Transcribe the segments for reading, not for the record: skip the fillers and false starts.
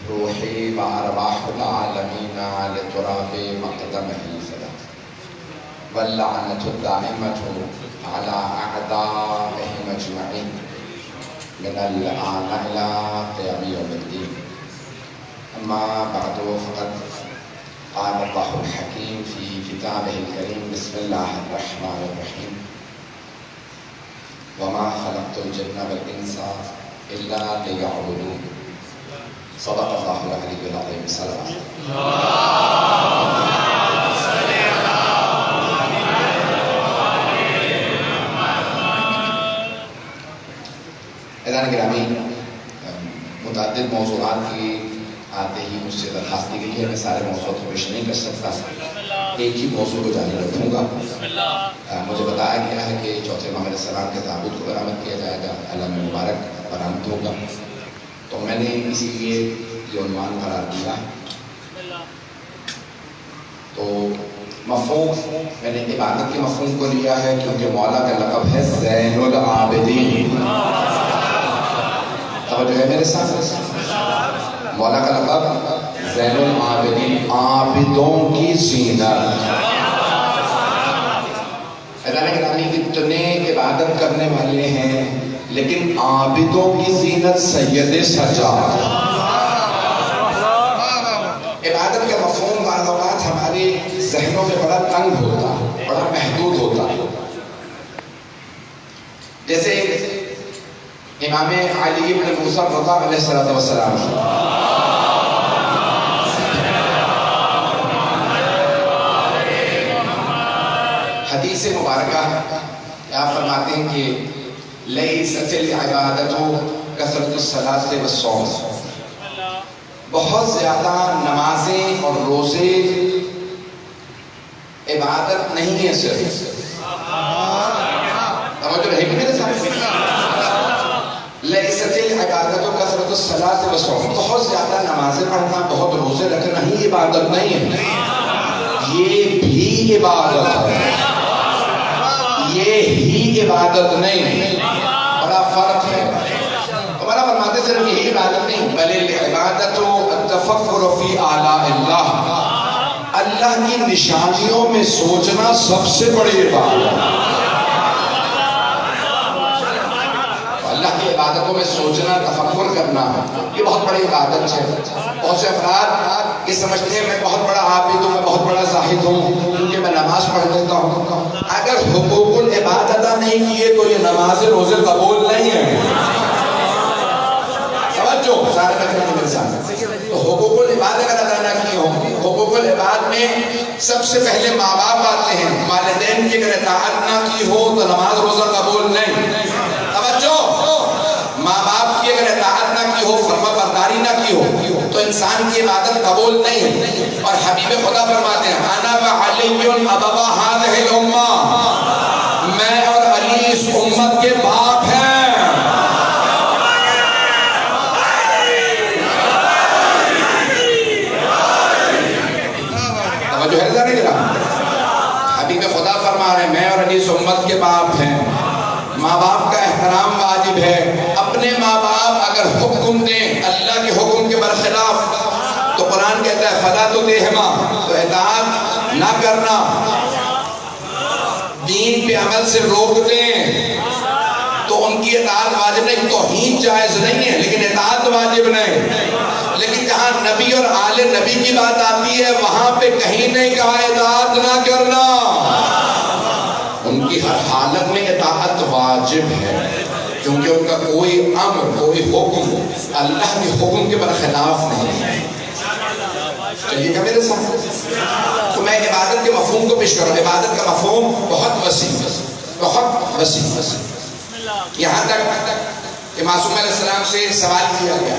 روحي وأرواح العالمين لتراب مقدمه الفدا واللعنة الدائمة على أعدائهم أجمعين من الآن إلى قيام يوم الدين. أما بعد فقد قال الله الحكيم في كتابه الكريم بسم الله الرحمن الرحيم وما خلقت الجن والإنس إلا ليعبدون. صدق الله العلي العظيم. صلوات اذان گرامی، متعدد موضوعات کی آتے ہی مجھ سے درخواست کی گئی ہے، میں سارے موضوعات کو پیش نہیں کر سکتا، ایک ہی موضوع کو جاری رکھوں گا۔ مجھے بتایا گیا ہے کہ چوتھے امام علیہ السلام کے تابوت کو برآمد کیا جائے گا، علم مبارک برآمد ہوگا، تو میں نے اسی لیے یہ عنوان قرار دیا۔ تو مفہوم میں نے عبادت کے مفہوم کو لیا ہے کیونکہ مولا کا لقب ہے زین العابدین۔ توجہ ہے میرے ساتھ؟ مولا کا لقب زین العابدین، عابدوں کی زینت۔ اذان گرامی، اتنے عبادت کرنے والے ہیں لیکن عابدوں کی زینت سید سجاد۔ عبادت کا مفہوم بعض اوقات ہمارے ذہنوں میں بڑا تنگ ہوتا، بڑا محدود ہوتا۔ جیسے امام علی بن موسیٰ رضا علیہ السلام، حدیث مبارکہ آپ فرماتے ہیں کہ لیست العبادۃ کثرۃ الصلاۃ والصوم، بہت زیادہ نمازیں اور روزے عبادت نہیں ہے صرف۔ توجہ رہے گی میرے ساتھ؟ لیست العبادۃ کثرۃ الصلاۃ والصوم، بہت زیادہ نمازیں پڑھنا، بہت روزے رکھنا ہی عبادت نہیں ہے، یہ بھی عبادت ہے، یہ ہی عبادت نہیں ہے، بڑا فرق ہے۔ ہمارا فرماتے صرف یہی عبادت نہیں بلکہ العبادت التفکر فی آلاء اللہ، اللہ کی نشانیوں میں سوچنا سب سے بڑی عبادت ہے۔ اللہ کی عبادتوں میں سوچنا، تفکر کرنا، یہ بہت بڑی عبادت ہے۔ بہت سے افراد یہ سمجھتے ہیں میں بہت بڑا عابد ہوں، میں بہت بڑا زاہد ہوں کیونکہ میں نماز پڑھ لیتا ہوں۔ اگر حقوق العباد ادا نہیں کیے تو یہ نماز روزے قبول نہیں ہے۔ سمجھو سارے میرے ساتھ، تو حقوق العباد اگر ادا نہ کیے ہوں، حقوق العباد میں سب سے پہلے ماں باپ آتے ہیں، والدین کی اگر اطاعت نہ کی ہو تو نماز روزہ قبول نہیں۔ توجہ، ماں باپ کی اگر اطاعت نہ کی ہو، فرما برداری نہ کی ہو تو انسان کی عبادت قبول نہیں ہے۔ اور حبیب خدا فرماتے ہیں انا وعلی ابوا هذه الامہ، میں اور علی اس امت کے باپ ہیں۔ توجہ ہے ذرا کرام، حبیب خدا فرما رہے ہیں میں اور علی اس امت کے باپ ہیں۔ ماں باپ کا احترام واجب ہے۔ اپنے ماں باپ اگر حکم دیں اللہ کے حکم کے برخلاف تو قرآن کہتا ہے فلا تطعهما، تو اطاعت نہ کرنا، دین پہ عمل سے روک دیں تو ان کی اطاعت واجب نہیں۔ توہین جائز نہیں ہے لیکن اطاعت واجب نہیں۔ لیکن جہاں نبی اور آل نبی کی بات آتی ہے وہاں پہ کہیں نہیں کہا اطاعت نہ کرنا، ان کی ہر حالت میں اطاعت واجب ہے کیونکہ ان کا کوئی امر، کوئی حکم اللہ کے حکم کے برخلاف نہیں ہے۔ چلیے گا میرے ساتھ؟ تو میں عبادت کے مفہوم کو پیش کروں۔ عبادت کا مفہوم بہت وسیع، بہت وسیع۔ یہاں تک کہ معصوم علیہ السلام سے سوال کیا گیا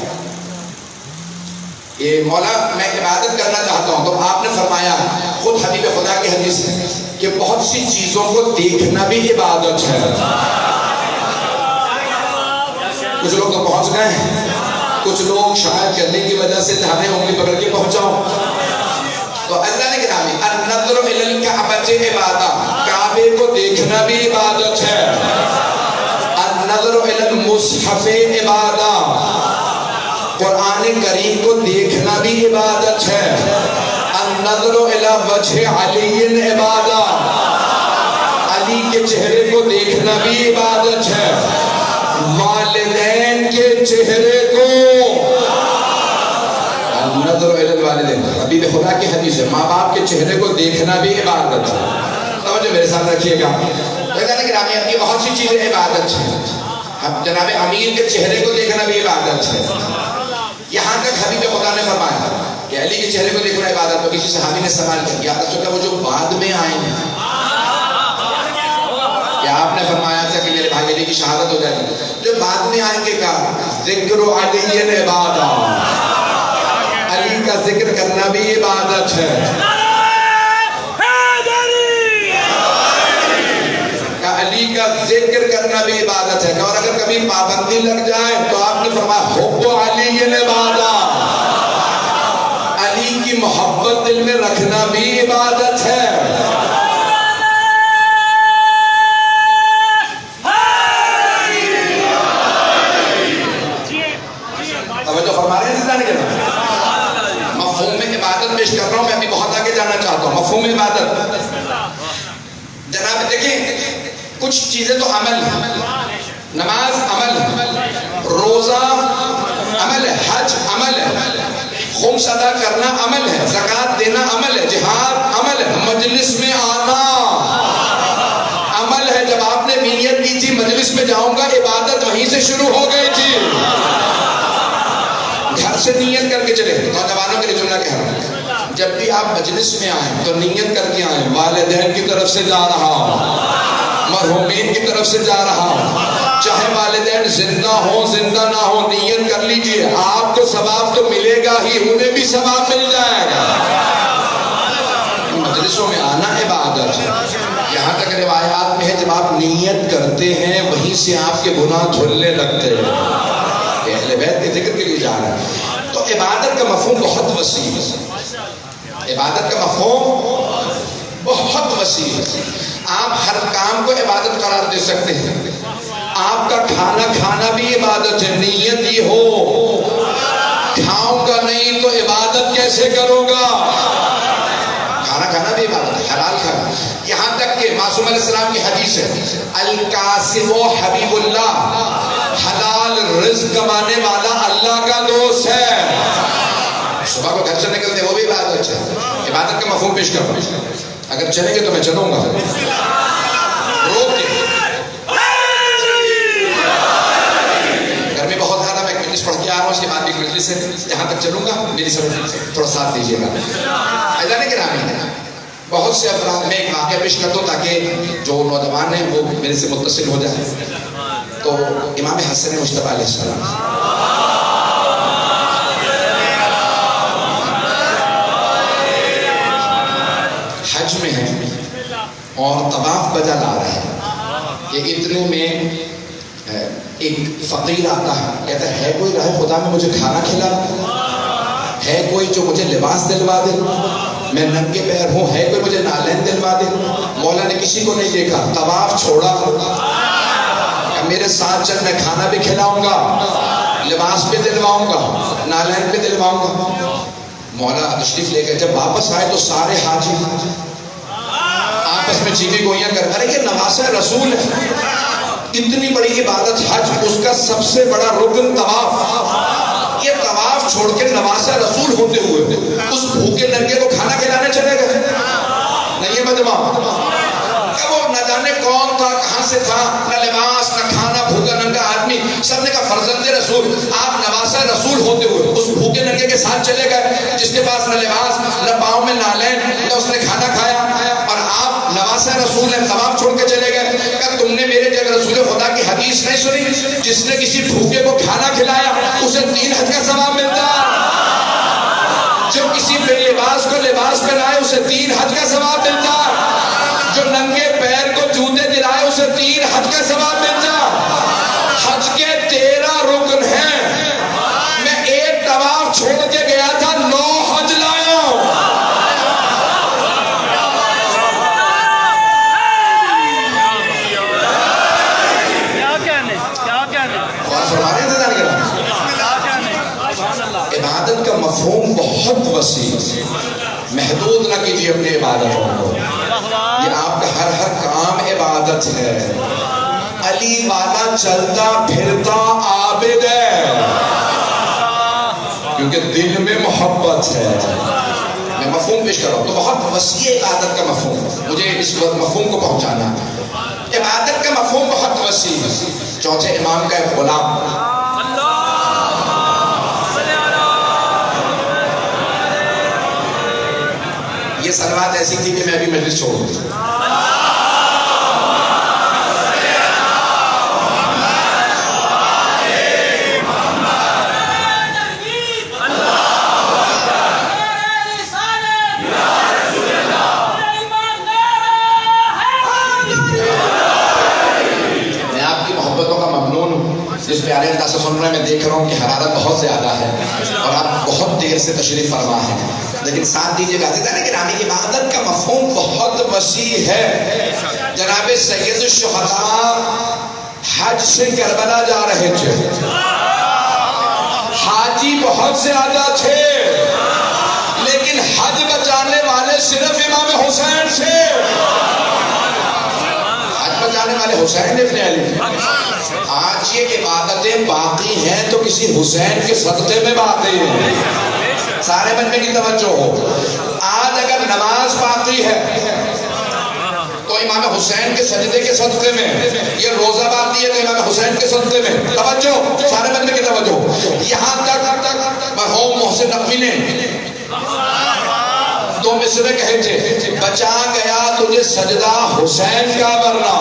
کہ مولا میں عبادت کرنا چاہتا ہوں، تو آپ نے فرمایا، خود حبیب خدا کی حدیث ہے کہ بہت سی چیزوں کو دیکھنا بھی عبادت ہے۔ کچھ لوگ تو پہنچ گئے ہیں، کچھ لوگ شاید چلنے کی وجہ سے دھانے انگلی پکڑ کے پہنچاؤ۔ تو اللہ نے کہا النظر الی الکعبۃ عبادت، کعبے کو دیکھنا بھی عبادت ہے۔ النظر الی المصحف عبادت، قرآن کریم کو دیکھنا بھی عبادت ہے. النظر الی وجہ علی عبادت، علی کے چہرے کو دیکھنا بھی عبادت ہے. والدین کے چہرے کو، النظر الی الوالدین، حبیب خدا کی حدیث ہے، ماں باپ کے چہرے کو دیکھنا بھی عبادت ہے. توجہ میرے ساتھ رکھیے گا. گرامی اب یہ بہت سی چیزیں عبادت ہیں. اب جناب امیر کے چہرے کو دیکھنا بھی عبادت ہے. یہاں تک حبیب خدا نے فرمایا کہ علی کے چہرے کو دیکھنا عبادت. تو کسی صحابی نے سوال کیا، رسول اللہ وہ جو بعد میں آئے ہیں، کیا آپ نے فرمایا تھا کہ میرے بھائی علی کی شہادت ہو جائے گی؟ جو بعد میں آئیں گے کہا ذکر علی عبادت، علی کا ذکر کرنا بھی عبادت ہے. علی کا ذکر کرنا بھی عبادت ہے. اور اگر کبھی پابندی لگ جائے تو آپ نے فرمایا حب علی عبادت، علی کی محبت دل میں رکھنا بھی عبادت ہے. توجہ فرما رہے ہیں؟ مفہوم میں عبادت پیش کر رہا ہوں. میں ابھی بہت آگے جانا چاہتا ہوں. مفہوم عبادت جناب دیکھیں، کچھ چیزیں تو عمل ہے. نماز عمل ہے، روزہ عمل ہے، حج عمل ہے، خمس ادا کرنا عمل ہے، زکوٰۃ دینا عمل ہے، جہاد عمل ہے، مجلس میں آنا عمل ہے. جب آپ نے نیت کی تھی مجلس میں جاؤں گا، عبادت وہیں سے شروع ہو گئی تھی. گھر سے نیت کر کے چلے. نوجوانوں کے لیے جملہ کہہ رہا ہوں، جب بھی آپ مجلس میں آئیں تو نیت کر کے آئیں والدین کی طرف سے جا رہا ہوں، مرحومین کی طرف سے جا رہا ہوں، چاہے والدین زندہ ہوں زندہ نہ ہوں، نیت کر لیجئے. آپ کو ثواب تو ملے گا ہی، انہیں بھی ثواب مل جائے گا. مجلسوں میں آنا عبادت ہے. یہاں تک روایات میں ہے جب آپ نیت کرتے ہیں وہیں سے آپ کے گناہ دھلنے لگتے ہیں. اہل بیت کے ذکر کے لیے جا رہا ہے. تو عبادت کا مفہوم بہت وسیع ہے. عبادت کا مفہوم بہت وسیع ہے. آپ ہر کام کو عبادت قرار دے سکتے ہیں. آپ کا کھانا کھانا بھی عبادت ہے. نیت یہ ہو کھاؤں گا نہیں تو عبادت کیسے کروں گا. کھانا کھانا بھی عبادت ہے، حلال کھانا. یہاں تک کہ معصوم علیہ السلام کی حدیث ہے، القاسم حبیب اللہ، حلال رزق کمانے والا اللہ کا دوست ہے. صبح کو گھر سے نکلتے وہ بھی عبادت ہے. عبادت کا مفہوم پیش کر رہا ہوں. اگر چلیں گے تو میں چلوں گا، روک کے. گرمی بہت زیادہ، میں ایک مجلس پڑھ کے آ رہا ہوں، اس کے بعد ایک مجلس ہے جہاں تک چلوں گا. میری سب تھوڑا ساتھ دیجیے گا. ایسا کہ رامی بہت سے افراد میں ایک واقعہ پیش کرتا ہوں تاکہ جو نوجوان ہیں وہ میرے سے متصل ہو جائے. تو امام حسن مجتبیٰ علیہ السلام حج میں ہیں اور طواف بجا لا رہے ہیں کہ اتنے میں ایک فقیر آتا ہے، کہتا ہے کوئی راہ خدا میں مجھے کھانا کھلا، ہے کوئی جو مجھے لباس دلوا دے، میں ننگے پیر ہوں، ہے کوئی مجھے نالین دلوا دے. مولا نے کسی کو نہیں دیکھا، طواف چھوڑا، میرے ساتھ چل، میں کھانا بھی کھلاؤں گا، لباس بھی دلواؤں گا، نالین بھی دلواؤں گا. مولا تشریف لے گئے. جب واپس آئے تو سارے حاجی آپس میں چیخیں گوئیاں کر، ارے یہ نواسہ رسول ہے. اتنی بڑی عبادت حج، اس کا سب سے بڑا رکن طواف. یہ طواف چھوڑ کے نواسہ رسول ہوتے ہوئے اس بھوکے ننگے کو کھانا کھلانے چلے گئے. نہیں یہ مجمع کہ وہ نہ جانے کون تھا، کہاں سے تھا، نہ لباس نہ کھانا، بھوکا ننگا آدمی. سب نے کہا فرزند رسول، آپ نواسہ رسول ہوتے ہوئے اس بھوکے ننگے کے ساتھ چلے گئے جس کے پاس نہ لباس نہ پاؤں میں نالین نہ اس نے کھانا کھایا، اور آپ نواسہ رسول ہیں، طواف چھوڑ کے چلے گئے. کہ تم نے میرے جب رسول خدا کی حدیث نہیں سنی، جس نے کسی بھوکے کو کھانا کھلایا اسے 3 حج کا ثواب ملتا، جو کسی بے لباس کو لباس پہنائے اسے 3 حج کا ثواب ملتا، جو ننگے پیر کو جوتے دلائے اسے 3 حج کا ثواب ملتا. حج کے 13 رکن ہیں، میں ایک طواف چھوڑ کے گیا تھا، 9 حج لایا. عبادت کا مفہوم بہت وسیع، محدود نہ کیجیے اپنی عبادتوں کو، یہ آپ کا ہر کام عبادت ہے۔ علی والا چلتا پھرتا عابد ہے، کیونکہ دل میں محبت ہے۔ میں مفہوم پیش کر رہا ہوں، تو بہت وسیع عبادت کا مفہوم، مجھے اس مفہوم کو پہنچانا ہے۔ عبادت کا مفہوم بہت وسیع ہے۔ چوتھے امام کا ایک غلام، یہ صلوات ایسی تھی کہ میں ابھی مجلس چھوڑ دوں۔ جس پیارے انداز سے سن رہے ہیں، میں دیکھ رہا ہوں کہ حرارت بہت زیادہ ہے اور آپ بہت دیر سے تشریف فرما ہیں، لیکن ساتھ دیجیے گا گرامی، عبادت کا مفہوم بہت وسیع ہے۔ جناب سید الشہداء حج سے کربلا جا رہے تھے، حاجی بہت زیادہ تھے، لیکن حج بچانے والے صرف امام حسین تھے۔ حج بچانے والے حسین ابن علی۔ آج یہ عبادتیں باقی ہیں تو کسی حسین کے صدقے میں باقی ہیں، سارے بندے کی توجہ ہو۔ آج اگر نماز باقی ہے تو امام حسین کے سجدے کے صدقے میں، یہ روزہ باقی ہے تو امام حسین کے صدقے میں۔ توجہ، سارے بندے کی توجہ۔ یہاں تک مرحوم محسن نقوی نے دو مصرے کہے تھے، بچا گیا تجھے سجدہ حسین کا ورنہ،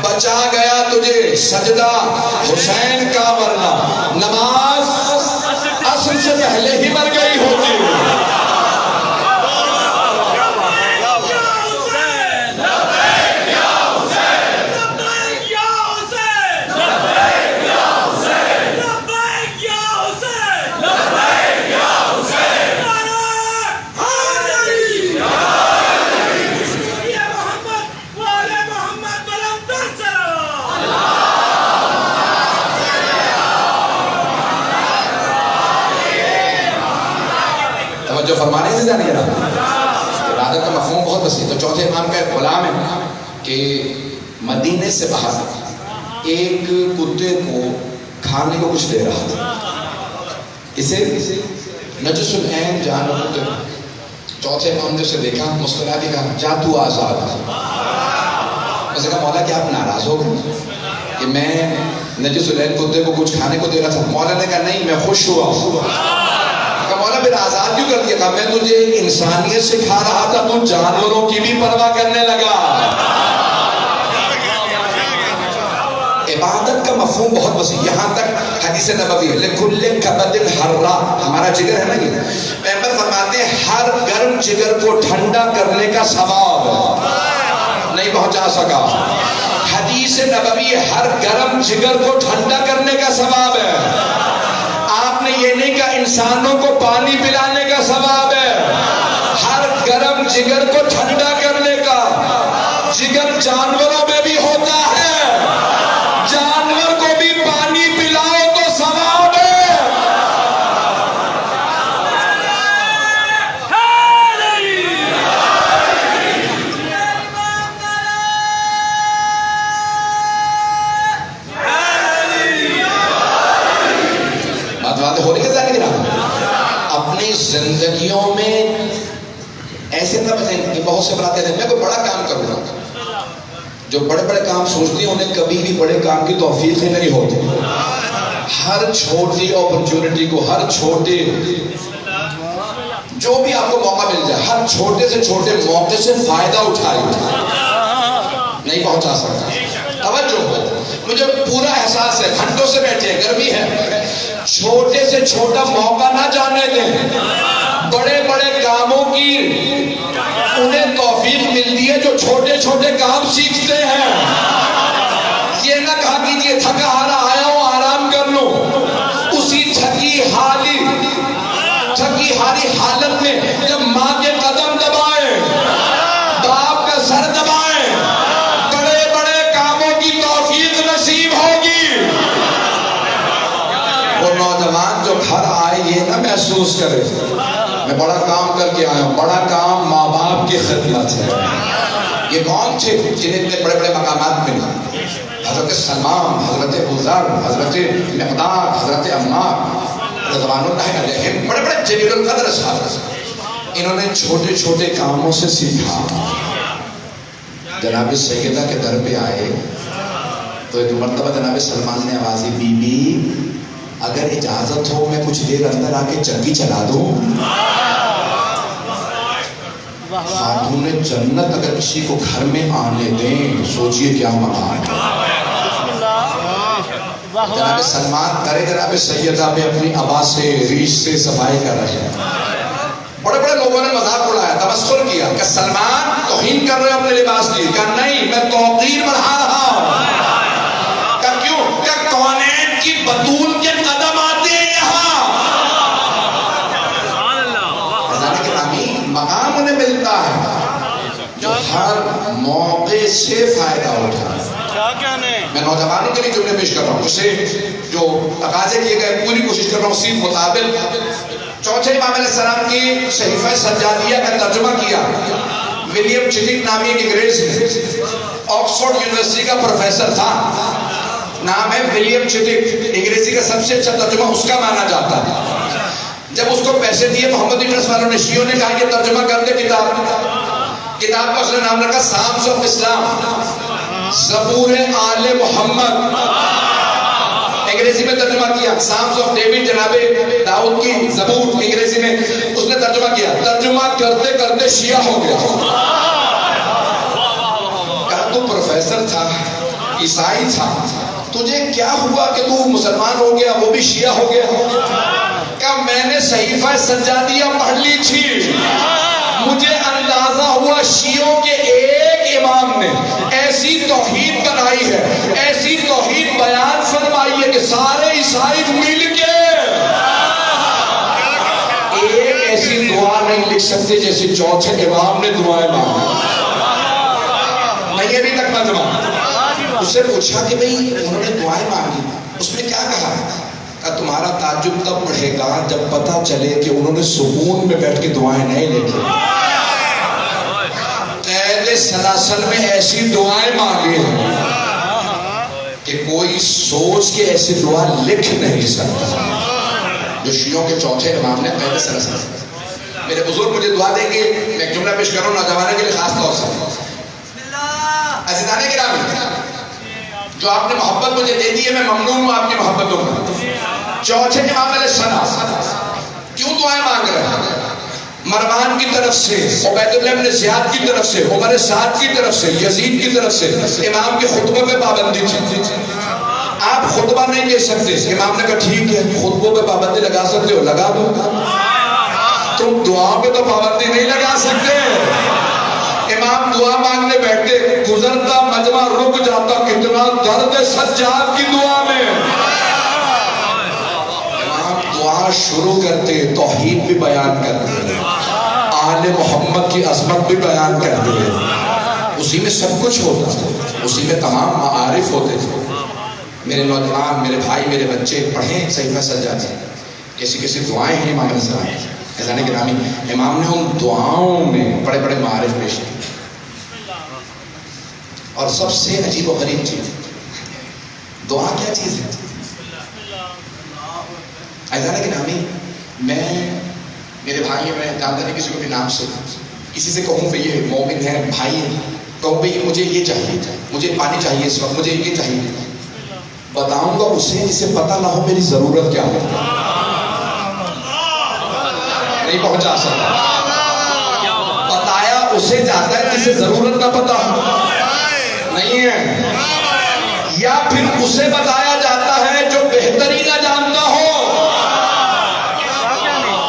بچا گیا تجھے سجدہ حسین کا ورنہ، نماز اصل سے پہلے ہی مر گئی ہوتی۔ جو فرمانے سے جانے گا عبادت کا مفہوم بہت وسیع۔ تو چوتھے امام کا ایک غلام ہے کہ مدینے سے باہر ایک کتے کو کھانے کو کچھ دے رہا تھا، اسے نجس العین جانور کتے۔ چوتھے امام نے اسے دیکھا، مسکرا کے کہا جا تو آزاد۔ اسے کہا مولا کیا آپ ناراض ہو گئے کہ میں نجس العین کتے کو کچھ کھانے کو دے رہا تھا؟ مولا نے کہا نہیں، میں خوش ہوا۔ مولا پھر آزاد کیوں کر دیا؟ کہا میں تجھے انسانیت سکھا رہا تھا، تو جانوروں کی بھی پرواہ کرنے لگا۔ عبادت کا مفہوم بہت وسیع، یہاں تک حدیث نبوی ہے لِكُلِّ كَبَدٍ حَرَّةٍ، ہمارا جگر ہے نا یہ، پیغمبر فرماتے ہیں ہر گرم جگر کو ٹھنڈا کرنے کا ثواب نہیں پہنچا سکا۔ حدیث نبوی ہر گرم جگر کو ٹھنڈا کرنے کا ثواب ہے۔ آپ نے یہ نہیں کہا انسانوں کو پانی پلانے کا ثواب ہے، ہر گرم جگر کو ٹھنڈا کرنے کا۔ جگر جانوروں میں بھی ہوتا ہے، جانور کو بھی پانی پلاؤ تو ثواب ہے۔ ہو رہی ہے اپنی زندگیوں میں ایسے نہ بتائیں کہ بہت سے بڑھاتے ہیں میں کوئی بڑا کام کروں گا، جو بڑے بڑے کام سوچتے ہیں انہیں کبھی بھی بڑے کام کی توفیق ہی نہیں ہوتی۔ ہر چھوٹی اپرچونٹی کو، ہر چھوٹے جو بھی آپ کو موقع مل جائے، ہر چھوٹے سے چھوٹے موقع سے فائدہ اٹھائے، نہیں پہنچا سکتا۔ توجہ ہو، مجھے پورا احساس ہے، گھنٹوں سے بیٹھے، گرمی ہے، چھوٹے سے چھوٹا موقع نہ جانے دیں۔ بڑے بڑے کاموں کی انہیں توفیق ملتی ہے جو چھوٹے چھوٹے کام سیکھتے ہیں۔ یہ نہ کہا کیجئے تھکا ہارا آیا ہوں آرام کر لوں، اسی تھکی ہاری حالت میں جب ماں کے قدم دبائیں، باپ کا سر دبائیں، بڑے بڑے کاموں کی توفیق نصیب ہوگی۔ وہ نوجوان جو گھر آئے یہ نہ محسوس کرے میں بڑا کام کر کے آیا ہوں. بڑا کام ماں باپ کی خدمت ہے. یہ کون تھے جنہیں اتنے بڑے بڑے مقامات ملے؟ حضرت سلمان، حضرت ابو ذر، حضرت مقداد، حضرت عمار رضوان اللہ علیہم، بڑے بڑے جلیل القدر صحابہ. انہوں نے چھوٹے چھوٹے کاموں سے سیکھا. جناب سیدہ کے در پہ آئے تو ایک مرتبہ جناب سلمان نے آوازی، بی بی اگر اجازت ہو میں کچھ دیر اندر آ کے چکی چلا دوں. خاتون جنت اگر کسی کو گھر میں آنے دیں سوچئے کیا مقام. جناب سلمان کرے جناب سیدہ پہ اپنی ابا سے ریش سے صفائی کر رہے ہیں. بڑے بڑے لوگوں نے مذاق اڑایا، تمسخر کیا کہ سلمان توہین کر رہے ہیں اپنے لباس کی. کہا نہیں، میں توقیر بڑھا رہا ہوں. کہا کیوں؟ کہ کونین کی بطول کے قدم آتے ہیں یہاں. مقام انہیں ملتا ہے جو ہر موقع سے فائدہ اٹھا. میں نوجوانوں کے لیے جملے پیش کر رہا ہوں، اسے جو تقاضے کیے گئے پوری کوشش کر رہا ہوں. اسی مطابق چوتھے امام علیہ السلام کی صحیفہ سجادیہ کا ترجمہ کیا ولیم چٹک نامی ایک انگریز نے. آکسفورڈ یونیورسٹی کا پروفیسر تھا، نام ہے ولیم چٹک. انگریزی کا سب سے اچھا ترجمہ اس کا مانا جاتا ہے. جب اس کو پیسے دیے محمدی ٹرسٹ والوں نے، شیعوں نے کہا یہ ترجمہ کر دے کتاب. کتاب کا اس نے نام رکھا سامس آف اسلام، زبور آل محمد. انگریزی میں ترجمہ کیا سامس آف ڈیوڈ، جناب داؤد کی زبور. انگریزی میں اس نے ترجمہ کیا. ترجمہ کرتے کرتے شیعہ ہو گیا. کہا تو پروفیسر تھا، عیسائی تھا، تجھے کیا ہوا کہ تو مسلمان ہو گیا، وہ بھی شیعہ ہو گیا؟ کہ میں نے صحیفہ سجادیہ پڑھ لی تھی، مجھے اندازہ ہوا شیعوں کے ایک امام نے ایسی توحید بنائی ہے، ایسی توحید بیان فرمائی ہے کہ سارے عیسائی مل کے ایک ایسی دعا نہیں لکھ سکتے جیسے چوتھے امام نے دعائیں مانگی. نہیں ابھی تک مجمع. اس سے پوچھا کہ بھئی انہوں نے دعائیں مانگی، اس میں کیا کہا؟ تمہارا تعجب تب بڑھے گا جب پتا چلے کہ انہوں نے سکون میں بیٹھ کے دعائیں نہیں لکھی، قید سلاسل میں ایسی دعائیں مانگی ہیں کہ کوئی سوچ کے ایسی دعا لکھ نہیں سکتا جو شیعوں کے چوتھے امام نے قید سلاسل. میرے بزرگ مجھے دعا دیں گے. میں ایک جملہ پیش کر رہا ہوں نوجوانوں کے لیے خاص طور سے. عزیزان گرامی، جو آپ نے محبت مجھے دے دی ہے میں ممنون ہوں آپ کی محبتوں کا. چوتھے امام علیہ السلام کیوں دعائیں مانگ رہے ہیں؟ مروان کی طرف سے، عبید اللہ بن زیاد کی طرف سے، عمر سعد کی طرف سے، یزید کی طرف سے امام کے خطبے پہ پابندی تھی. آپ خطبہ نہیں دے سکتے. امام نے کہا ٹھیک ہے، خطبوں پہ پابندی لگا سکتے ہو لگا دو، تم دعا پہ تو پابندی نہیں لگا سکتے. امام دعا مانگنے بیٹھتے، گزرتا مجمع رک جاتا. کتنا درد سجاد کی دعا میں. امام دعا شروع کرتے، توحید بھی بیان کرتے، آل محمد کی عظمت بھی بیان کرتے. اسی میں سب کچھ ہوتا تھا، اسی میں تمام معارف ہوتے تھے. میرے نوجوان، میرے بھائی، میرے بچے پڑھیں صحیفہ سجادیہ. کیسی کیسی دعائیں ہیں امام علیہ السلام. خزانہ گرامی، امام نے ان دعاؤں میں بڑے بڑے معارف پیش کیے. اور سب سے عجیب و غریب چیز، دعا کیا چیز ہے؟ خزانہ گرامی، میں میرے بھائی میں جانتا نہیں کسی کو بھی نام سے، کسی سے کہوں کہ یہ مومن ہے، بھائی ہے، کہوں کہ مجھے یہ چاہیے، مجھے پانی چاہیے اس وقت، مجھے یہ چاہیے، بتاؤں گا اسے جسے پتہ نہ ہو میری ضرورت کیا ہے. نہیں پہنچا سکتا. بتایا اسے جاتا ہے جسے ضرورت نہ پتا نہیں ہے، یا پھر اسے بتایا جاتا ہے جو بہتری نہ جانتا ہو.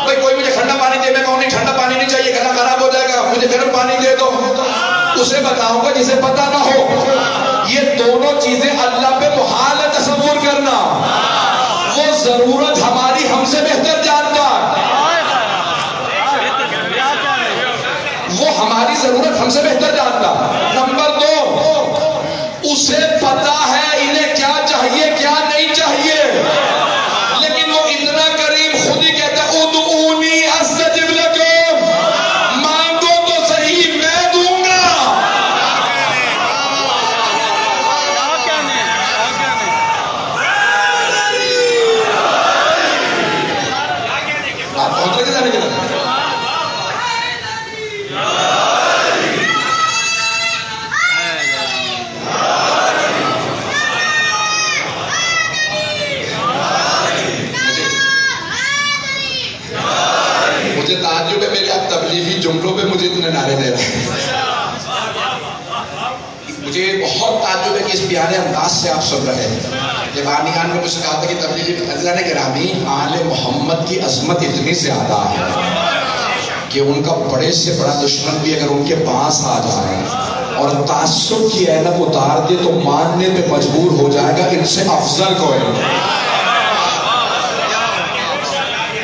بھائی کوئی مجھے ٹھنڈا پانی دے، میں کہوں نہیں ٹھنڈا پانی نہیں چاہیے، گلا خراب ہو جائے گا، مجھے گرم پانی دے دو. اسے بتاؤں گا جسے پتا نہ ہو. یہ دونوں چیزیں اللہ پہ محال ہے تصور کرنا. وہ ضرورت ہماری ہم سے بہتر جانتا ہے، وہ ہماری ضرورت ہم سے بہتر جانتا. نمبر 2، اسے پتا ہے انہیں کیا چاہیے کیا نہیں چاہیے، لیکن وہ اتنا قریب بہت لگے جانے کے لیے مجھے تعجب ہے میرے آپ تبلیغی جملوں پہ مجھے اتنے نعرے دے رہے ہیں. مجھے بہت تعجب ہے کہ اس پیارے انداز سے آپ سن رہے ہیں. جب آنیان نے مجھ سے کہا تھا کہ تبلیغی عزیزان گرامی آل محمد کی عظمت اتنی زیادہ ہے کہ ان کا بڑے سے بڑا دشمن بھی اگر ان کے پاس آ جائے اور تعصب کی اینک اتار دے تو ماننے پہ مجبور ہو جائے گا ان سے افضل کوئی نہیں.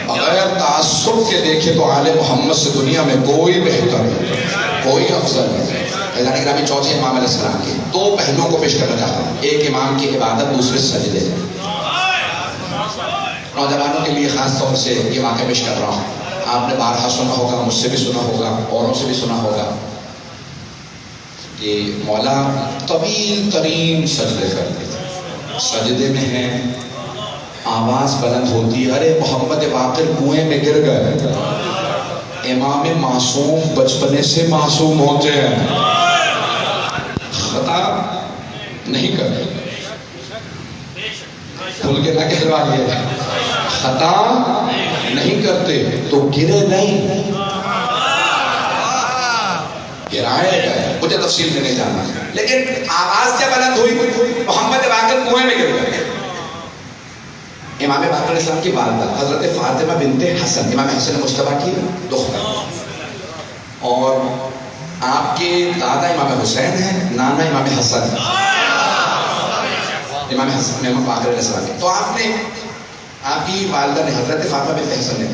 بغیر تعصب کے دیکھے تو آل محمد سے دنیا میں کوئی بہتر نہیں, کوئی افضل نہیں. گرامی چوتھے امام علیہ السلام کے دو پہلوؤں کو پیش کرنا چاہتا ہوں. ایک امام کی عبادت, دوسرے سجدے. نوجوانوں کے لیے خاص طور سے یہ واقعہ پیش کر رہا ہوں. آپ نے بارہا سنا ہوگا, مجھ سے بھی سنا ہوگا, اوروں سے بھی سنا ہوگا کہ مولا طویل ترین سجدے کرتے تھے. سجدے میں ہیں, آواز بلند ہوتی ہے, ارے محمد باقر کنویں میں گر گئے. امام معصوم بچپنے سے معصوم ہوتے ہیں, خطا نہیں کرتے. کھل کے نہ کہلوائیے, خطا نہیں کرتے تو گرے نہیں, گرائے گئے. مجھے تفصیل میں نہیں جاننا, لیکن آواز کیا بلند ہوئی, محمد باقر کنویں میں گر گئے. امام باقر علیہ السلام کی والدہ حضرت فاطمہ بنت حسن, امام حسن مجتبیٰ کی دختر, اور آپ کے دادا امام حسین ہیں, نانا امام حسن, امام باقر علیہ السلام کے. تو آپ کی والدہ نے, حضرت فاطمہ بنت حسن نے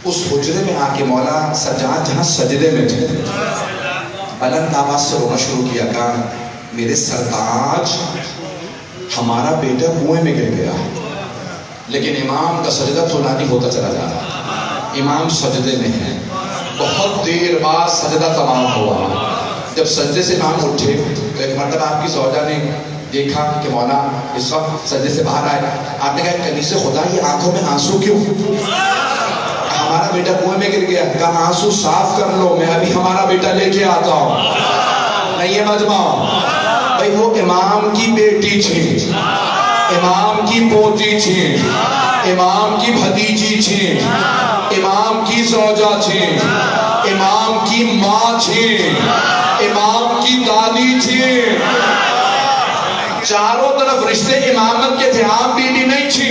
اس حجرے میں آ کے مولا سجاد جہاں سجدے میں تھے بلند آواز سے رونا شروع کیا. کہا میرے سرتاج, ہمارا بیٹا کنویں میں گر گیا. لیکن امام کا سجدہ طولانی ہوتا چلا جا رہا. امام سجدے میں ہیں, بہت دیر بعد سجدہ تمام ہوا. جب سجدے سے امام اٹھے تو ایک مرتبہ آپ کی زوجہ نے دیکھا کہ مولا اس وقت سجدے سے باہر آئے. آپ نے کہا کنیز خدا یہ آنکھوں میں آنسو کیوں؟ ہمارا بیٹا کنویں میں گر گیا. کہا آنسو صاف کر لو, میں ابھی ہمارا بیٹا لے کے آتا ہوں. نہیں ہے مجمع بھائی, وہ امام کی بیٹی تھی, امام کی پوتی تھی, امام کی بھتیجی تھی, امام کی زوجہ تھی, امام کی ماں تھی, امام کی دادی تھی. چاروں طرف رشتے امامت کے تھے, عام بیوی نہیں تھی.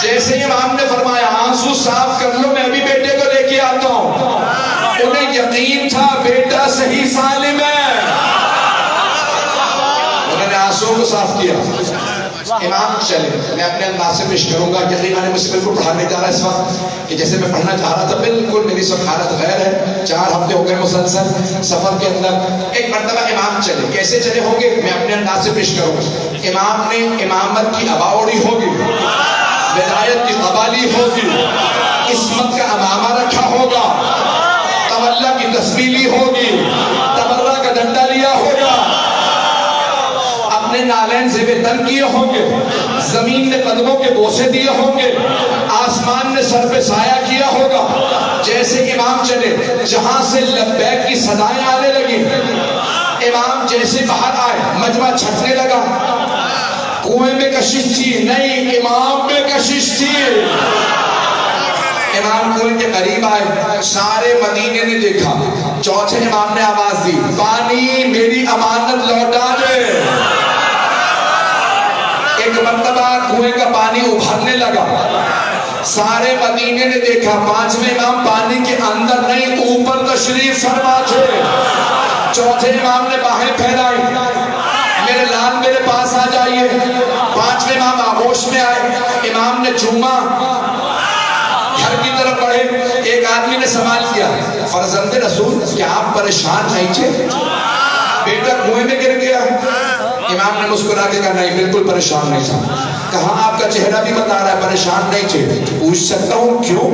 جیسے امام نے فرمایا آنسو صاف کر لو, میں ابھی بیٹے کو لے کے آتا ہوں, انہیں یقین تھا بیٹا صحیح سالم ہے. انہوں نے آنسو کو صاف کیا. امام چلے, میں اپنے انداز سے پیش کروں گا. یقیناً مجھ سے بالکل پڑھانے جا رہا ہے اس وقت کہ جیسے میں پڑھنا چاہ رہا تھا, بالکل میری سب حالت غیر ہے. 4 ہفتے ہو گئے مسلسل سفر کے اندر. ایک مرتبہ امام چلے, کیسے چلے ہوں گے میں اپنے انداز سے پیش کروں گا. امام نے امامت کی اباوڑی ہوگی, ولایت کی قبالی ہوگی, عصمت کا امامہ رکھا ہوگا, تولا کی تسبیلی ہوگی, تبرہ کا ڈنڈا لیا ہوگا, اپنے نالین زیب تن کیے ہوں گے, زمین نے قدموں کے بوسے دیے ہوں گے, آسمان نے سر پہ سایہ کیا ہوگا. جیسے امام چلے, جہاں سے لبیک کی صدائیں آنے لگی, امام جیسے باہر آئے مجمع چھٹنے لگا. کنویں میں کشش تھی نہیں, امام میں کشش تھی. امام کنویں کے قریب آئے, سارے مدینے نے دیکھا. چوتھے امام نے آواز دی, پانی میری امانت لوٹا دے. ایک مرتبہ کنویں کا پانی ابھرنے لگا, سارے مدینے نے دیکھا. پانچویں امام پانی کے اندر نہیں, اوپر تشریف فرما تھے. چوتھے امام نے باہیں پھیلائی, میرے لال میرے پاس آ جائیے. پانچویں امام آغوش میں آئے, امام نے چوما, گھر کی طرف بڑھے. ایک آدمی نے سوال کیا, فرزند رسول کیا آپ پریشان نہیں تھے, بیٹا کنویں میں گر گیا؟ امام نے مسکرا کے کہا نہیں بالکل پریشان نہیں تھا. کہا آپ کا چہرہ بھی بتا رہا ہے پریشان نہیں تھے. پوچھ سکتا ہوں کیوں؟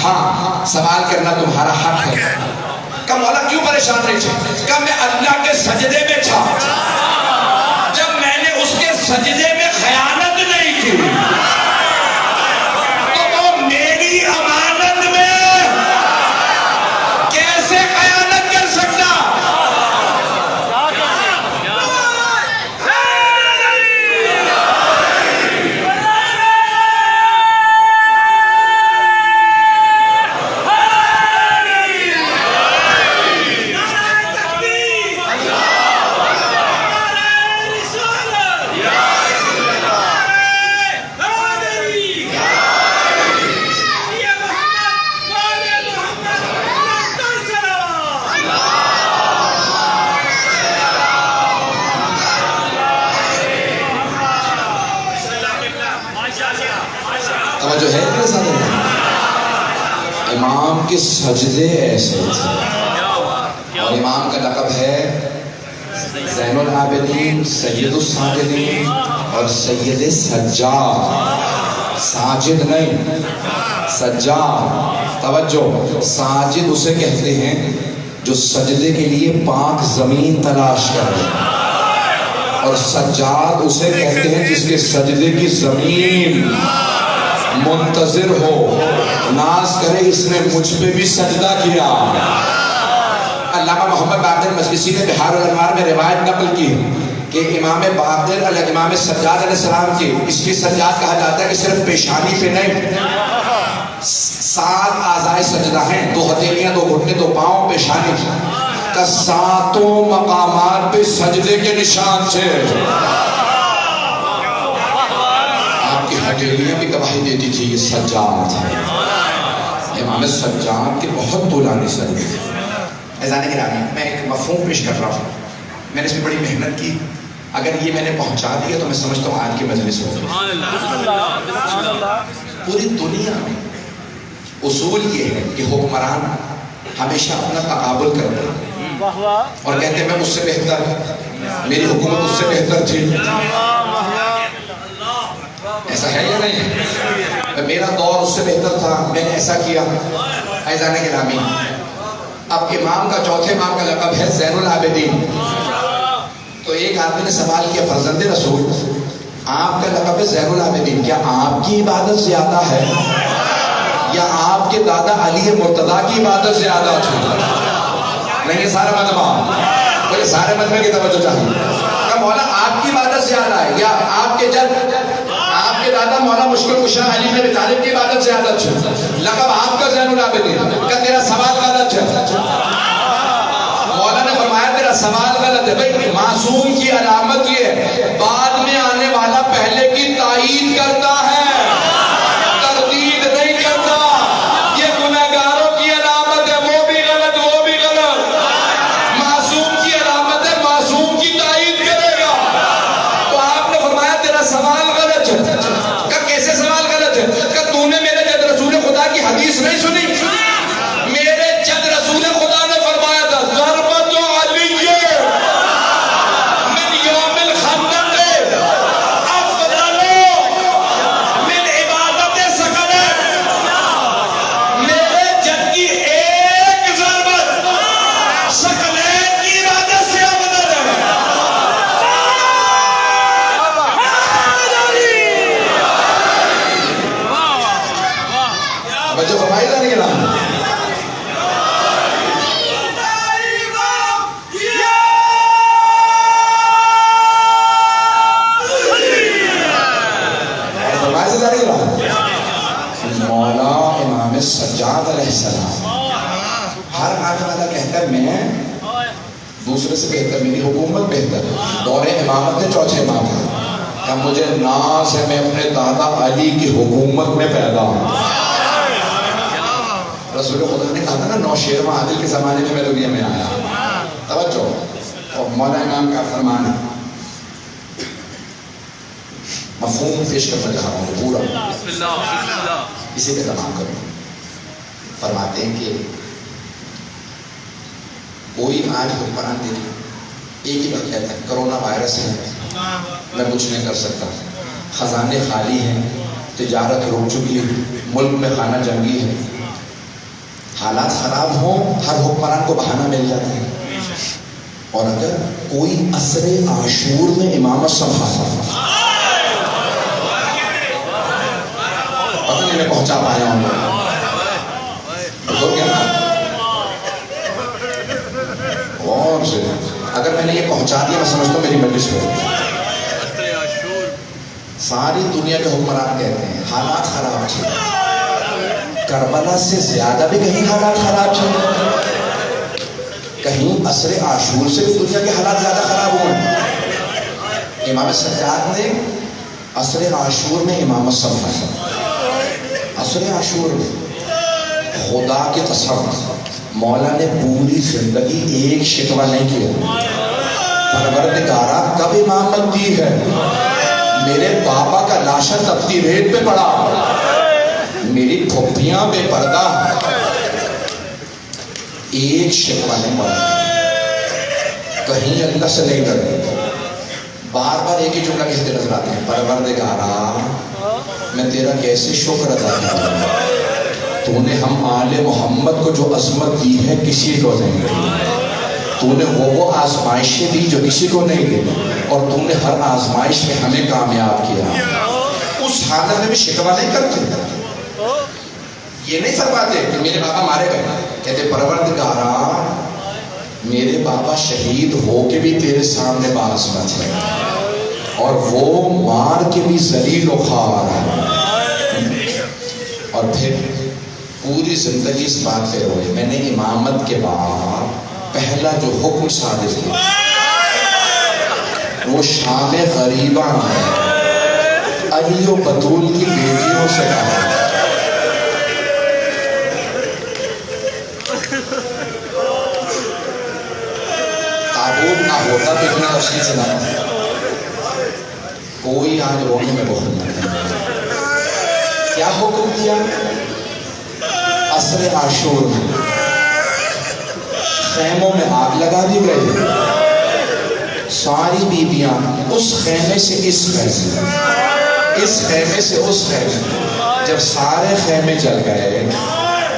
ہاں سوال کرنا تمہارا حق ہے. کہا مولا کیوں پریشان نہیں تھے؟ کہا میں اللہ کے سجدے میں تھا, جب میں نے اس کے سجدے میں خیانت نہیں کی تو وہ توجہ ہے میرے ساتھ؟ امام کے سجدے ایسے تھے، اور امام کا لقب ہے زین العابدین، سید الساجدین اور سید سجاد۔ ساجد نہیں، سجاد۔ توجہ، ساجد اسے کہتے ہیں جو سجدے کے لیے پاک زمین تلاش کرے، اور سجاد اسے کہتے ہیں جس کے سجدے کی زمین منتظر ہو، ناز کرے اس نے مجھ پہ بھی سجدہ کیا۔ علامہ محمد باقر مجلسی نے بحار الانوار میں روایت نقل کی کہ امام باقر امام سجاد علیہ السلام کی، اس کی سجاد کہا جاتا ہے کہ صرف پیشانی پہ نہیں، 7 اعضائے سجدہ ہیں، 2 ہتھیلیاں، 2 گھٹنے، 2 پاؤں، پیشانی کا 7 مقامات پہ سجدے کے نشان تھے۔ آپ کی ہتھیلیاں بھی گواہی دیتی تھی یہ سجاد ہے۔ امام سجاد کے بہت طولانی سجدے۔ اذان گرامی، میں ایک مفہوم پیش کر رہا ہوں، میں نے اس میں بڑی محنت کی، اگر یہ میں نے پہنچا دیا تو میں سمجھتا ہوں آج کی مجلس ہو گئی۔ پوری دنیا میں اصول یہ ہے کہ حکمران ہمیشہ اپنا تقابل کرتے ہیں اور کہتے ہیں میں اس سے بہتر، میری حکومت اس سے بہتر تھی۔ ایسا ہے یا نہیں؟ میرا دور اس سے بہتر تھا، میں نے ایسا کیا۔ اذان گرامی، اب امام کا، چوتھے امام کا لقب ہے زین العابدین۔ تو ایک آدمی نے سوال کیا، فرزند رسول آپ کا لقب ہے زین العابدین، کیا آپ کی عبادت زیادہ ہے یا آپ کے دادا علی مرتضیٰ کی عبادت زیادہ تھی؟ نہیں، یہ سارا مجمع، یہ سارے مجمع کی توجہ چاہیے کہ مولا آپ کی عبادت زیادہ ہے یا آپ کے جد، آپ کے دادا مولا مشکل کشا علی بن ابی طالب کی عبادت زیادہ تھی؟ لقب آپ کا زین العابدین، کہ تیرا سوال غلط ہے۔ مولا نے فرمایا تیرا سوال غلط ہے۔ بھائی معصوم کی علامت یہ ہے بعد میں آنے والا پہلے کی تائید کرتا ہے، تردید نہیں کرتا۔ یہ گنہگاروں کی علامت ہے، وہ بھی غلط، وہ بھی غلط۔ معصوم کی علامت ہے، معصوم کی تائید کرے گا۔ تو آپ نے فرمایا تیرا سوال غلط ہے۔ کہ کیسے سوال غلط ہے؟ کہ تو نے میرے جد رسول خدا کی حدیث نہیں سنی؟ میرے جد رسول خدا نے فرمایا تھا ضربت علی من یوم الخندق افضل من عبادت ثقل۔ میرے جد کی ایک ضربت ثقلین کی عبادت سے افضل ہے۔ بچوں فرمائی جانے کے نام مولا امام سجاد علیہ السلام، ہر آنے والا کہتا ہے میں دوسرے سے بہتر، میری حکومت بہتر، دور امامت ہے، چوتھے امام ہے، کہ مجھے ناز ہے میں اپنے دادا علی کی حکومت میں پیدا ہوں۔ رسول خدا نے کہا تھا نا نوشیروان عادل کے زمانے میں دنیا میں آیا۔ توجہ، اور مولا امام کا فرمان ہے، مفہوم پیش کرنا چاہ رہا ہوں پورا، اسی پہ تمام کروں۔ فرماتے ہیں کہ کوئی آج حکمران دیکھیں، ایک ہی بات کہتا ہے کرونا وائرس ہے، میں کچھ نہیں کر سکتا، خزانے خالی ہیں، تجارت رک چکی ہے، ملک میں خانہ جنگی ہے، حالات خراب ہوں ہر حکمران کو بہانہ مل جاتا ہے۔ اور اگر کوئی عصر عاشور میں امامت سنبھالا، پتہ نہیں میں پہنچا پایا ہوں اور سے اگر میں نے یہ پہنچا دیا میں سمجھتا ہوں میری مجلس ہو۔ ساری دنیا کے حکمران کہتے ہیں حالات خراب تھے، کربلا سے زیادہ بھی کہیں حالات خراب تھے، کہیں عصر عاشور سے بھی دنیا کے حالات زیادہ خراب ہوئے۔ امام سجاد نے عصر عاشور میں امامت سنبھالا، عصر عاشور میں خدا کی قسم مولا نے پوری زندگی ایک شکوہ نہیں کیا، پروردگارہ کب امامت دی ہے؟ میرے بابا کا لاشا تپتی ریت پہ پڑا، پھپھیاں بے پردہ ایک شکوہ نہیں پڑھا، کہیں اللہ سے نہیں ڈرتے، بار بار ایک ہی جملہ کہتے نظر آتے ہیں، پروردگارا میں تیرا کیسے شکر ادا کروں، تو نے ہم آل محمد کو جو عظمت دی ہے کسی کو نہیں دی، تو نے وہ آزمائشیں دی جو کسی کو نہیں دی، اور تو نے ہر آزمائش میں ہمیں کامیاب کیا۔ اس حالت میں بھی شکوہ نہیں کرتے، یہ نہیں فرماتے کہ میرے بابا مارے گئے، کہتے پروردگارا میرے بابا شہید ہو کے بھی تیرے سامنے بعظمت ہے، اور وہ مار کے بھی ذلیل و خوار ہے۔ اور پھر پوری زندگی اس بات پہ روئے، میں نے امامت کے بعد پہلا جو حکم صادر کیا وہ شام غریبہ علی و بطول کی بیٹیوں سے کہا، تابوت نہ ہوتا تو اتنا تفصیل سے نہ کوئی آج رونے میں بخل نہیں۔ کیا حکم دیا؟ عصر عاشور میں خیموں میں آگ لگا دی گئی، ساری بیویاں اس خیمے سے اس خیمے، اس خیمے سے اس خیمے، جب سارے خیمے جل گئے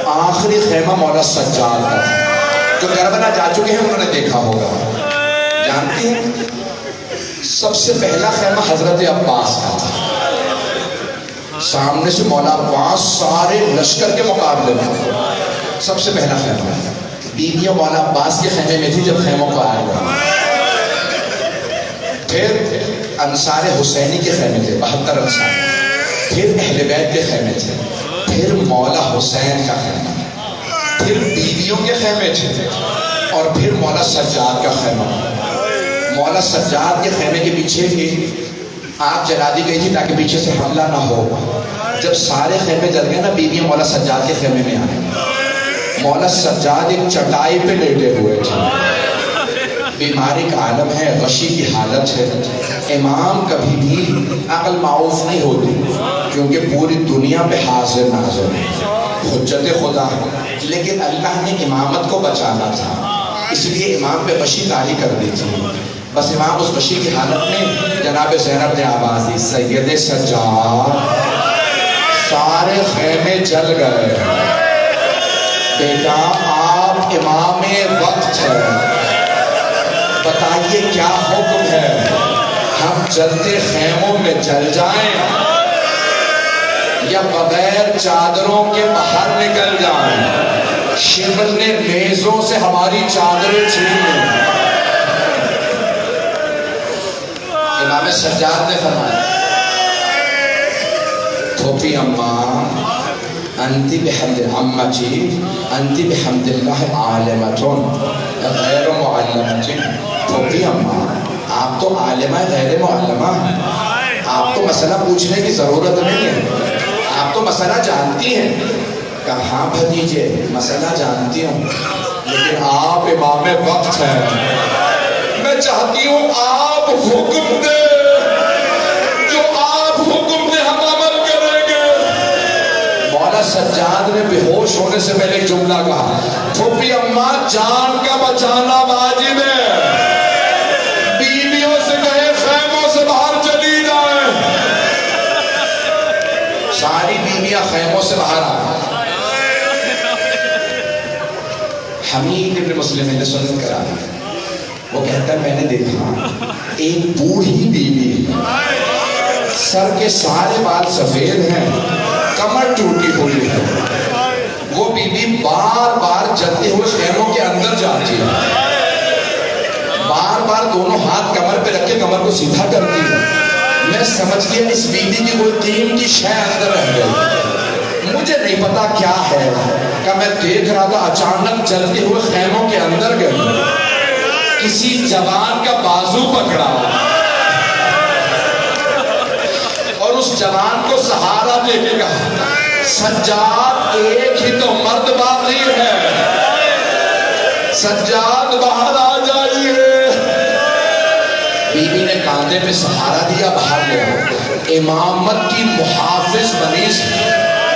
آخری خیمہ مولا سجاد کا تھا، جو کربلا جا چکے ہیں انہوں نے دیکھا ہوگا، جانتے ہیں سب سے پہلا خیمہ حضرت عباس کا تھا، سامنے سے مولا عباس سارے لشکر کے مقابلے میں سب سے پہلا خیمہ، بیویاں مولا عباس کے خیمے میں تھی جب خیموں کو آیا گیا، پھر انصار حسینی کے خیمے تھے 72 انصار، پھر اہل بیت کے خیمے تھے، پھر مولا حسین کا خیمہ، پھر بیویوں کے خیمے تھے، اور پھر مولا سجاد کا خیمہ۔ مولا سجاد کے خیمے کے پیچھے بھی آگ جلا دی گئی تھی تاکہ پیچھے سے حملہ نہ ہو۔ جب سارے خیمے جل گئے نا بیویاں مولا سجاد کے خیمے میں آئیں، مولا سجاد ایک چٹائی پہ لیٹے ہوئے تھے، بیماری کا عالم ہے، غشی کی حالت ہے، امام کبھی بھی عقل معاف نہیں ہوتی کیونکہ پوری دنیا پہ حاضر ناظر ہے، حجت خدا، لیکن اللہ نے امامت کو بچانا تھا اس لیے امام پہ غشی طاری کر دی تھی، بس امام اس غشی کی حالت میں جناب زینب نے آواز دی، سید سجاد سارے خیمے جل گئے، بیٹا آپ امام وقت ہے، بتائیے کیا حکم ہے، ہم جلتے خیموں میں جل جائیں یا بغیر چادروں کے باہر نکل جائیں؟ شبل نے نیزوں سے ہماری چادریں چھین لیں۔ امام سجاد نے فرمایا پھوپھی اماں انتی بحمد امتی انتی بحمد اللہ عالمتون غیر معلمتون، پھوپھی اماں آپ تو عالمہ غیر معلمہ، آپ تو مسئلہ پوچھنے کی ضرورت نہیں ہے، آپ تو مسئلہ جانتی ہیں۔ کہا ہاں بھتیجے مسئلہ جانتی ہوں لیکن آپ امام وقت ہیں، میں چاہتی ہوں آپ حکم دے، جو آپ حکم دے ہم عمل کریں گے۔ مولا سجاد نے بے ہوش ہونے سے پہلے ایک جملہ کہا، پھوپھی اماں جان کا بچانا واجب ہے، بیویوں سے کہے خیموں سے باہر چلی جائیں۔ ساری بیویاں خیموں سے باہر آ، حمید ابن مسلم نے سنن کرا، وہ کہتا ہے میں نے دیکھا ایک بوڑھی بیوی، سر کے سارے بال سفید ہیں، کمر ٹوٹی ہوئی ہے، وہ بیوی بار بار جلتے ہوئے خیموں کے اندر جاتی ہے، بار بار دونوں ہاتھ کمر پہ رکھ کے کمر کو سیدھا کرتی ہے۔ میں سمجھ گیا اس بیوی کی کوئی قیمتی شے اندر رہ گئی، مجھے نہیں پتا کیا ہے، کہ میں دیکھ رہا تھا اچانک چلتے ہوئے خیموں کے اندر گئی، کسی جوان کا بازو پکڑا اور اس جوان کو سہارا دے کے کہا سجاد ایک ہی تو مرد باقی ہے، سجاد باہر آ جائیے۔ بیوی نے کاندھے پہ سہارا دیا، باہر گیا، امامت کی محافظ بنی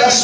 10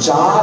4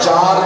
4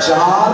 4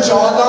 14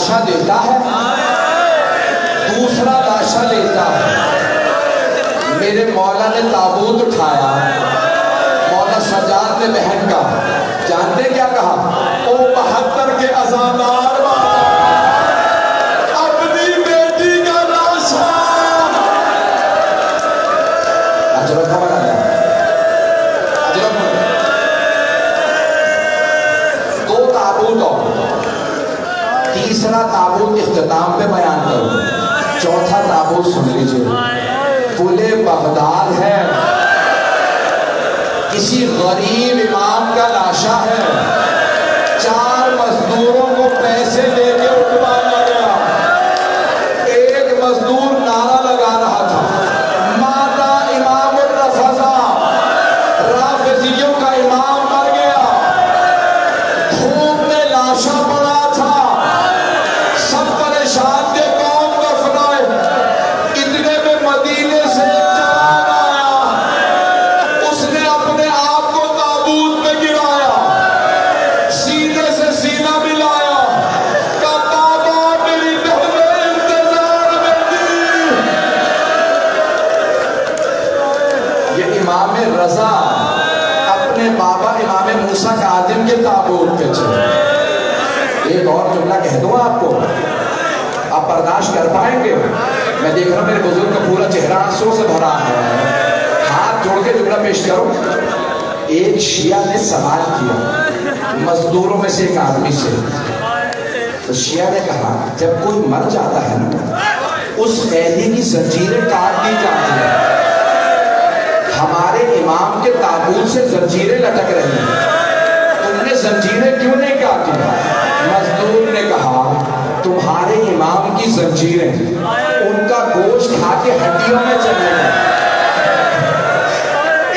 لاشا لیتا ہے، دوسرا لاشا لیتا ہے۔ میرے مولا نے تابوت اٹھایا، مولا سجاد نے بہن کا جانتے کیا کہا؟ او 72 کے عزادار والا اپنی بیٹی کا لاشا اجرت خبر آیا، دو تابوت اور تیسرا تابوت اختتام پہ بیان کروں، چوتھا تابوت سن لیجئے۔ پلے بغداد ہے، کسی غریب امام کا لاشا ہے، 4 مزدوروں کو پیسے دے کے اٹھوایا گیا۔ ایک مزدور نعرہ لگا رہا تھا، ماتا امام الرفضا، رافضیوں کا امام مر گیا۔ دھوپ میں لاشا پڑا تھا، سب پریشان تھے کون دفنائے۔ اتنے میں مدینے سے ایک جوان آیا، اس نے اپنے آپ کو تابوت میں گرایا، سینے سے سینہ ملایا، کہا بابا میری بہنیں انتظار میں تھی۔ یہ امام رضا اپنے بابا امام موسیٰ کاظم کے تابوت پہ چلے۔ ایک اور جملہ کہہ دوں آپ کو، آپ برداشت کر پائیں گے؟ میں دیکھ رہا ہوں میرے بزرگ کا پورا چہرہ آنسوں سے بھرا ہے، ہاتھ جوڑ کے جملہ پیش کرو۔ ایک شیعہ نے سوال کیا مزدوروں میں سے ایک آدمی سے، تو شیعہ نے کہا جب کوئی مر جاتا ہے نا، اس قیدی کی زنجیریں کاٹ دی جاتی ہیں، ہمارے امام کے تابوت سے زنجیریں لٹک رہی ہیں، تم نے زنجیریں کیوں نہیں کاٹی؟ مزدور نے کہا تمہارے امام کی زنجیریں ان کا گوشت کھا کے ہڈیوں میں چلے گئے،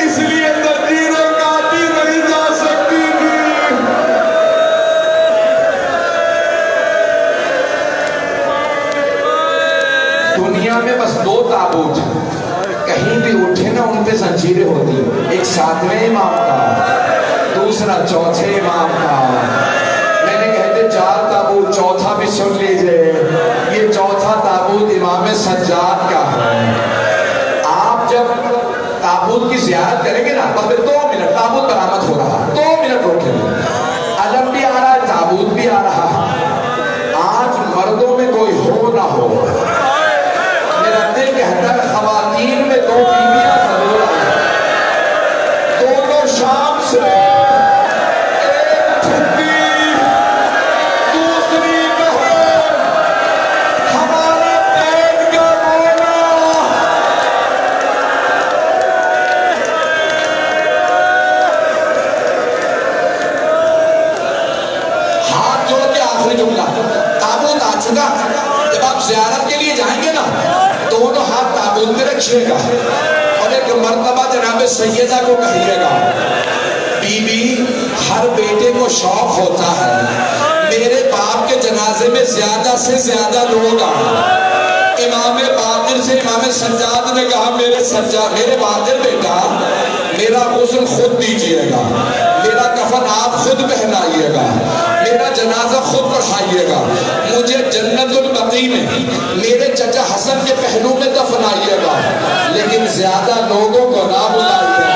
اس لیے زنجیریں کاٹی نہیں جا سکتی تھی۔ دنیا میں بس 2 تابوت کہیں بھی اٹھے نا ان پہ زنجیریں ہوتی ہیں، ایک 7ویں امام کا، دوسرا 4تھے امام کا۔ میں نے کہتے 4 تابوت، چوتھا بھی سن لیجئے، یہ چوتھا تابوت امام سجاد کا ہے۔ آپ جب تابوت کی زیارت کریں گے نا، بس 2 منٹ، تابوت برآمد ہو رہا، 2 منٹ روکیں گے، علم بھی آ رہا ہے، تابوت بھی آ رہا ہے۔ آج مردوں میں کوئی ہو نہ ہو، میرا دل کہتا ہے خواتین میں 2 بیویاں ضرور آئیں، دونوں شام سے ایک ٹھنڈی دوسری بہن، ہمارے پیٹ کا رونا۔ ہاتھ جوڑ کے آخری جملہ، تابوت آ چکا، جب آپ زیارت کے لیے جائیں گے نا، دونوں ہاتھ تابوت میں رکھیے گا اور ایک مرتبہ جناب سیدہ کو کہیے گا، بی بی ہر بیٹے کو شوق ہوتا ہے میرے باپ کے جنازے میں زیادہ سے زیادہ لوگ آئیں۔ امام باقر سے امام سجاد نے کہا میرے باقر بیٹا، میرا غسل خود دیجئے گا، میرا کفن آپ خود پہنائیے گا، میرا جنازہ خود پڑھائیے گا، مجھے جنت البقیع میں میرے چچا حسن کے پہلو میں دفنائیے گا، لیکن زیادہ لوگوں کو نہ بلائیے گا۔